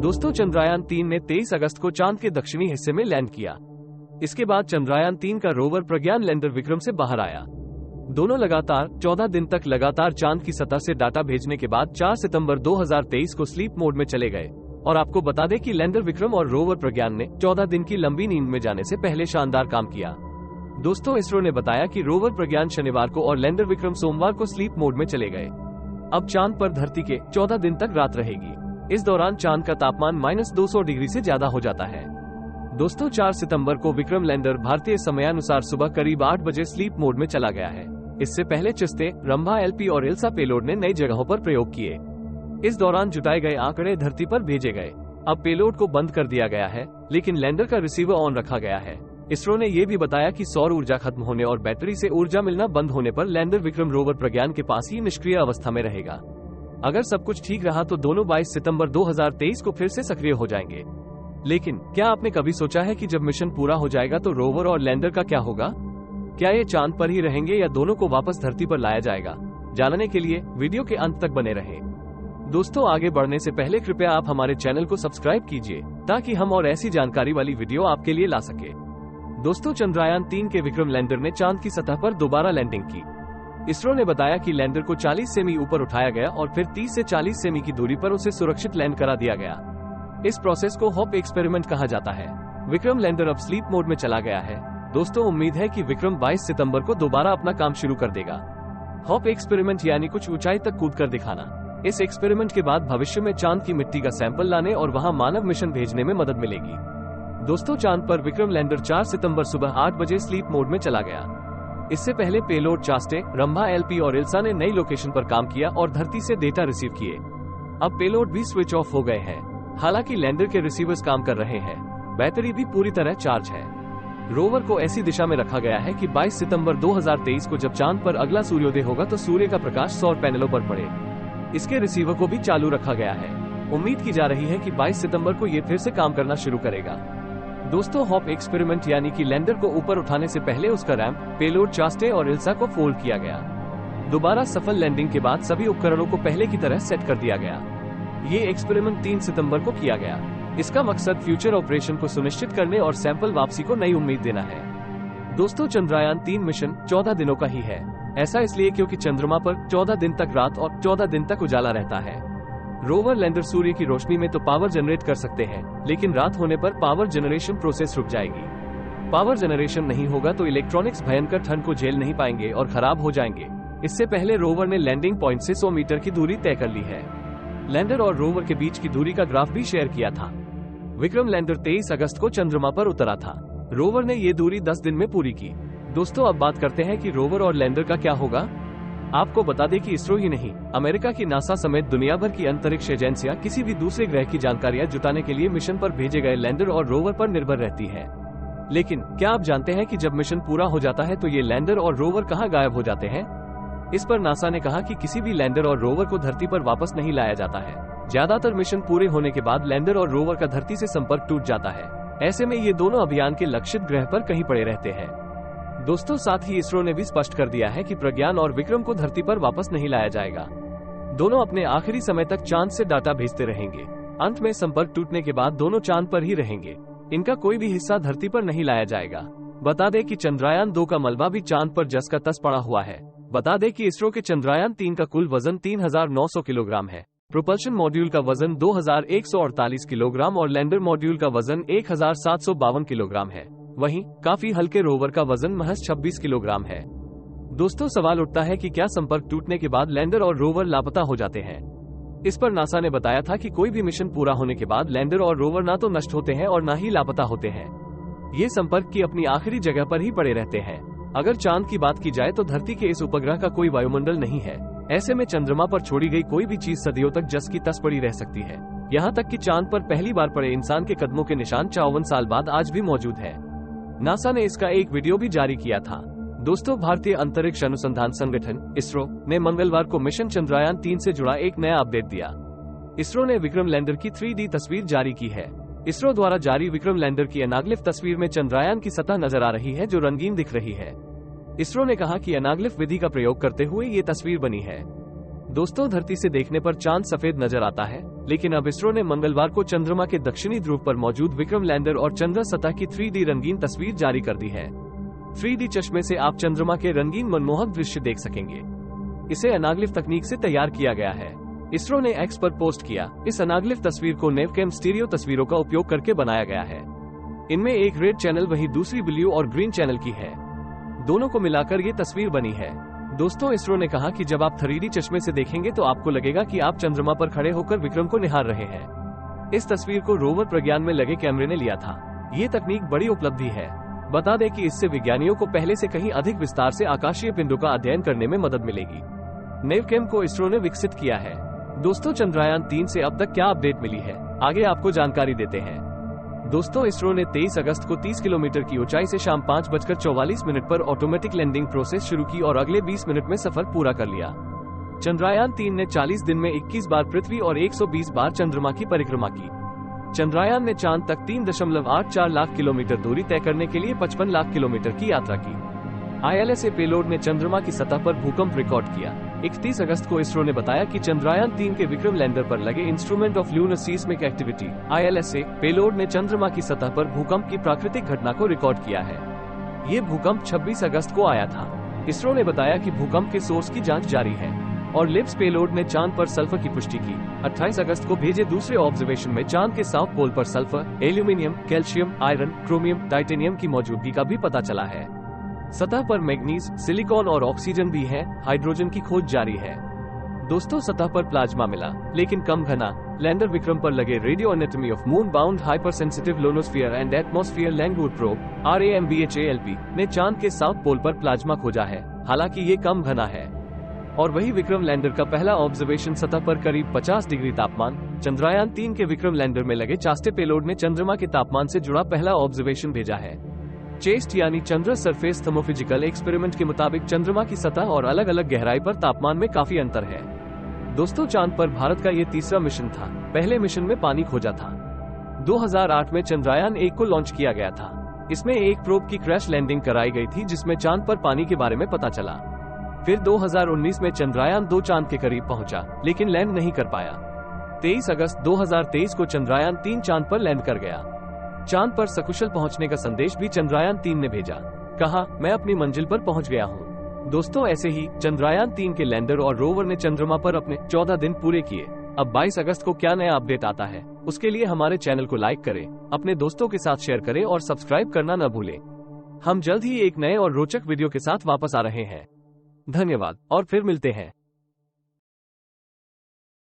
दोस्तों, चंद्रयान 3 ने 23 अगस्त को चांद के दक्षिणी हिस्से में लैंड किया। इसके बाद चंद्रयान 3 का रोवर प्रज्ञान लैंडर विक्रम से बाहर आया। दोनों लगातार 14 दिन तक लगातार चांद की सतह से डाटा भेजने के बाद 4 सितंबर 2023 को स्लीप मोड में चले गए। और आपको बता दें कि लैंडर विक्रम और रोवर प्रज्ञान ने 14 दिन की लंबी नींद में जाने से पहले शानदार काम किया। दोस्तों, इसरो ने बताया कि रोवर प्रज्ञान शनिवार को और लैंडर विक्रम सोमवार को स्लीप मोड में चले गए। अब चांद पर धरती के 14 दिन तक रात रहेगी। इस दौरान चांद का तापमान -200 डिग्री से ज्यादा हो जाता है। दोस्तों, 4 सितंबर को विक्रम लैंडर भारतीय समयानुसार सुबह करीब 8 बजे स्लीप मोड में चला गया है। इससे पहले चिस्ते, रंभा एलपी और इल्सा पेलोड ने नई जगहों पर प्रयोग किए। इस दौरान जुटाए गए आंकड़े धरती पर भेजे गए। अब पेलोड को बंद कर दिया गया है, लेकिन लैंडर का रिसीवर ऑन रखा गया है। इसरो ने यह भी बताया कि सौर ऊर्जा खत्म होने और बैटरी से ऊर्जा मिलना बंद होने पर लैंडर विक्रम रोवर प्रज्ञान के पास ही निष्क्रिय अवस्था में रहेगा। अगर सब कुछ ठीक रहा तो दोनों 22 सितंबर 2023 को फिर से सक्रिय हो जाएंगे। लेकिन क्या आपने कभी सोचा है कि जब मिशन पूरा हो जाएगा तो रोवर और लैंडर का क्या होगा? क्या ये चांद पर ही रहेंगे या दोनों को वापस धरती पर लाया जाएगा? जानने के लिए वीडियो के अंत तक बने रहें। दोस्तों, आगे बढ़ने से पहले कृपया आप हमारे चैनल को सब्सक्राइब कीजिए ताकि हम और ऐसी जानकारी वाली वीडियो आपके लिए ला सके। दोस्तों, चंद्रयान 3 के विक्रम लैंडर ने चांद की सतह पर दोबारा लैंडिंग की। इसरो ने बताया कि लैंडर को 40 सेमी ऊपर उठाया गया और फिर 30 से 40 सेमी की दूरी पर उसे सुरक्षित लैंड करा दिया गया। इस प्रोसेस को हॉप एक्सपेरिमेंट कहा जाता है। विक्रम लैंडर अब स्लीप मोड में चला गया है। दोस्तों, उम्मीद है कि विक्रम 22 सितंबर को दोबारा अपना काम शुरू कर देगा। हॉप एक्सपेरिमेंट यानी कुछ ऊंचाई तक कूद कर दिखाना। इस एक्सपेरिमेंट के बाद भविष्य में चांद की मिट्टी का सैंपल लाने और वहां मानव मिशन भेजने में मदद मिलेगी। दोस्तों, चांद पर विक्रम लैंडर 4 सितंबर सुबह 8 बजे स्लीप मोड में चला गया। इससे पहले पेलोड चास्टे, रंभा एलपी और इल्सा ने नई लोकेशन पर काम किया और धरती से डेटा रिसीव किए। अब पेलोड भी स्विच ऑफ हो गए हैं। हालांकि लैंडर के रिसीवर्स काम कर रहे हैं। बैटरी भी पूरी तरह चार्ज है। रोवर को ऐसी दिशा में रखा गया है कि 22 सितंबर 2023 को जब चांद पर अगला सूर्योदय होगा तो सूर्य का प्रकाश सौर पैनलों पर पड़े। इसके रिसीवर को भी चालू रखा गया है। उम्मीद की जा रही है कि 22 सितंबर को ये फिर से काम करना शुरू करेगा। दोस्तों, हॉप एक्सपेरिमेंट यानी कि लैंडर को ऊपर उठाने से पहले उसका रैंप, पेलोड चास्टे और इल्सा को फोल्ड किया गया। दोबारा सफल लैंडिंग के बाद सभी उपकरणों को पहले की तरह सेट कर दिया गया। ये एक्सपेरिमेंट 3 सितंबर को किया गया। इसका मकसद फ्यूचर ऑपरेशन को सुनिश्चित करने और सैंपल वापसी को नई उम्मीद देना है। दोस्तों, चंद्रयान 3 मिशन 14 दिनों का ही है। ऐसा इसलिए क्योंकि चंद्रमा पर 14 दिन तक रात और 14 दिन तक उजाला रहता है। रोवर लैंडर सूर्य की रोशनी में तो पावर जनरेट कर सकते हैं, लेकिन रात होने पर पावर जनरेशन प्रोसेस रुक जाएगी। पावर जनरेशन नहीं होगा तो इलेक्ट्रॉनिक्स भयंकर ठंड को झेल नहीं पाएंगे और खराब हो जाएंगे। इससे पहले रोवर ने लैंडिंग पॉइंट से 100 मीटर की दूरी तय कर ली है। लैंडर और रोवर के बीच की दूरी का ग्राफ भी शेयर किया था। विक्रम लैंडर 23 अगस्त को चंद्रमा पर उतरा था। रोवर ने ये दूरी 10 दिन में पूरी की। दोस्तों, अब बात करते हैं कि रोवर और लैंडर का क्या होगा। आपको बता दें कि इसरो ही नहीं, अमेरिका की नासा समेत दुनिया भर की अंतरिक्ष एजेंसियां किसी भी दूसरे ग्रह की जानकारियां जुटाने के लिए मिशन पर भेजे गए लैंडर और रोवर पर निर्भर रहती है। लेकिन क्या आप जानते हैं कि जब मिशन पूरा हो जाता है तो ये लैंडर और रोवर कहां गायब हो जाते हैं? इस पर नासा ने कहा कि किसी भी लैंडर और रोवर को धरती पर वापस नहीं लाया जाता है। ज्यादातर मिशन पूरे होने के बाद लैंडर और रोवर का धरती से संपर्क टूट जाता है। ऐसे में ये दोनों अभियान के लक्षित ग्रह पर कहीं पड़े रहते हैं। दोस्तों, साथ ही इसरो ने भी स्पष्ट कर दिया है कि प्रज्ञान और विक्रम को धरती पर वापस नहीं लाया जाएगा। दोनों अपने आखिरी समय तक चांद से डाटा भेजते रहेंगे। अंत में संपर्क टूटने के बाद दोनों चांद पर ही रहेंगे। इनका कोई भी हिस्सा धरती पर नहीं लाया जाएगा। बता दें कि चंद्रयान 2 का मलबा भी चांद पर जस का तस पड़ा हुआ है। बता दें कि इसरो के चंद्रयान 3 का कुल वजन 3900 किलोग्राम है। प्रोपल्शन मॉड्यूल का वजन 2148 किलोग्राम और लैंडर मॉड्यूल का वजन 1752 किलोग्राम है। वहीं काफी हल्के रोवर का वजन महज 26 किलोग्राम है। दोस्तों, सवाल उठता है कि क्या संपर्क टूटने के बाद लैंडर और रोवर लापता हो जाते हैं? इस पर नासा ने बताया था कि कोई भी मिशन पूरा होने के बाद लैंडर और रोवर ना तो नष्ट होते हैं और ना ही लापता होते हैं। ये संपर्क की अपनी आखिरी जगह पर ही पड़े रहते हैं। अगर चांद की बात की जाए तो धरती के इस उपग्रह का कोई वायुमंडल नहीं है। ऐसे में चंद्रमा पर छोड़ी गई कोई भी चीज सदियों तक जस की तस पड़ी रह सकती है। यहाँ तक कि चांद पर पहली बार पड़े इंसान के कदमों के निशान 54 साल बाद आज भी मौजूद है। नासा ने इसका एक वीडियो भी जारी किया था। दोस्तों, भारतीय अंतरिक्ष अनुसंधान संगठन इसरो ने मंगलवार को मिशन चंद्रयान 3 से जुड़ा एक नया अपडेट दिया। इसरो ने विक्रम लैंडर की 3D तस्वीर जारी की है। इसरो द्वारा जारी विक्रम लैंडर की एनाग्लिफ तस्वीर में चंद्रयान की सतह नजर आ रही है जो रंगीन दिख रही है। इसरो ने कहा कि एनाग्लिफ विधि का प्रयोग करते हुए ये तस्वीर बनी है। दोस्तों, धरती से देखने पर चांद सफेद नजर आता है, लेकिन अब इसरो ने मंगलवार को चंद्रमा के दक्षिणी ध्रुव पर मौजूद विक्रम लैंडर और चंद्र सतह की 3D रंगीन तस्वीर जारी कर दी है। 3D चश्मे से आप चंद्रमा के रंगीन मनमोहक दृश्य देख सकेंगे। इसे अनाग्लिफ तकनीक से तैयार किया गया है। इसरो ने एक्स पर पोस्ट किया। इस अनाग्लिफ तस्वीर को नेवकेम स्टीरियो तस्वीरों का उपयोग करके बनाया गया है। इनमें एक रेड चैनल वहीं दूसरी ब्लू और ग्रीन चैनल की है। दोनों को मिलाकर ये तस्वीर बनी है। दोस्तों, इसरो ने कहा कि जब आप 3D चश्मे से देखेंगे तो आपको लगेगा कि आप चंद्रमा पर खड़े होकर विक्रम को निहार रहे हैं। इस तस्वीर को रोवर प्रज्ञान में लगे कैमरे ने लिया था। ये तकनीक बड़ी उपलब्धि है। बता दें कि इससे विज्ञानियों को पहले से कहीं अधिक विस्तार से आकाशीय पिंडों का अध्ययन करने में मदद मिलेगी। नेवकेम को इसरो ने विकसित किया है। दोस्तों, चंद्रयान 3 से अब तक क्या अपडेट मिली है, आगे आपको जानकारी देते हैं। दोस्तों, इसरो ने 23 अगस्त को 30 किलोमीटर की ऊंचाई से शाम 5:44 पर ऑटोमेटिक लैंडिंग प्रोसेस शुरू की और अगले 20 मिनट में सफर पूरा कर लिया। चंद्रयान 3 ने 40 दिन में 21 बार पृथ्वी और 120 बार चंद्रमा की परिक्रमा की। चंद्रयान ने चांद तक 3.84 लाख किलोमीटर दूरी तय करने के लिए 55 लाख किलोमीटर की यात्रा की। ILSA पेलोड ने चंद्रमा की सतह पर भूकंप रिकॉर्ड किया। 31 अगस्त को इसरो ने बताया कि चंद्रयान 3 के विक्रम लैंडर पर लगे instrument of lunar seismic activity ILSA payload ने चंद्रमा की सतह पर भूकंप की प्राकृतिक घटना को रिकॉर्ड किया है। ये भूकंप 26 अगस्त को आया था। इसरो ने बताया कि भूकंप के सोर्स की जांच जारी है और लिप्स पेलोड ने चांद पर सल्फर की पुष्टि की। 28 अगस्त को भेजे दूसरे ऑब्जर्वेशन में चांद के साउथ पोल पर sulphur, aluminium, calcium, iron, chromium, titanium की मौजूदगी का भी पता चला है। सतह पर मैग्नीज, सिलिकॉन और ऑक्सीजन भी है। हाइड्रोजन की खोज जारी है। दोस्तों, सतह पर प्लाज्मा मिला, लेकिन कम घना। लैंडर विक्रम पर लगे radio anatomy of moon bound hyper sensitive ionosphere and atmosphere Langmuir probe RAMBHALP ने चांद के साउथ पोल पर प्लाज्मा खोजा है, हालांकि ये कम घना है। और वही विक्रम लैंडर का पहला ऑब्जर्वेशन सतह पर करीब 50 डिग्री तापमान। चंद्रयान 3 के विक्रम लैंडर में लगे चास्टे पेलोड ने चंद्रमा के तापमान से जुड़ा पहला ऑब्जर्वेशन भेजा है। चेस्ट यानी चंद्र सरफेस थर्मोफिजिकल एक्सपेरिमेंट के मुताबिक चंद्रमा की सतह और अलग अलग गहराई पर तापमान में काफी अंतर है। दोस्तों, चांद पर भारत का ये तीसरा मिशन था। पहले मिशन में पानी खोजा था। 2008 में चंद्रयान 1 को लॉन्च किया गया था। इसमें एक प्रोब की क्रैश लैंडिंग कराई गई थी, जिसमें चांद पर पानी के बारे में पता चला। फिर 2019 में चंद्रयान 2 चांद के करीब पहुंचा, लेकिन लैंड नहीं कर पाया। 23 अगस्त 2023 को चंद्रयान 3 चांद पर लैंड कर गया। चांद पर सकुशल पहुंचने का संदेश भी चंद्रयान 3 ने भेजा। कहा, मैं अपनी मंजिल पर पहुंच गया हूं। दोस्तों, ऐसे ही चंद्रयान 3 के लैंडर और रोवर ने चंद्रमा पर अपने 14 दिन पूरे किए। अब 22 अगस्त को क्या नया अपडेट आता है, उसके लिए हमारे चैनल को लाइक करें, अपने दोस्तों के साथ शेयर करें और सब्सक्राइब करना न भूलें। हम जल्द ही एक नए और रोचक वीडियो के साथ वापस आ रहे हैं। धन्यवाद और फिर मिलते हैं।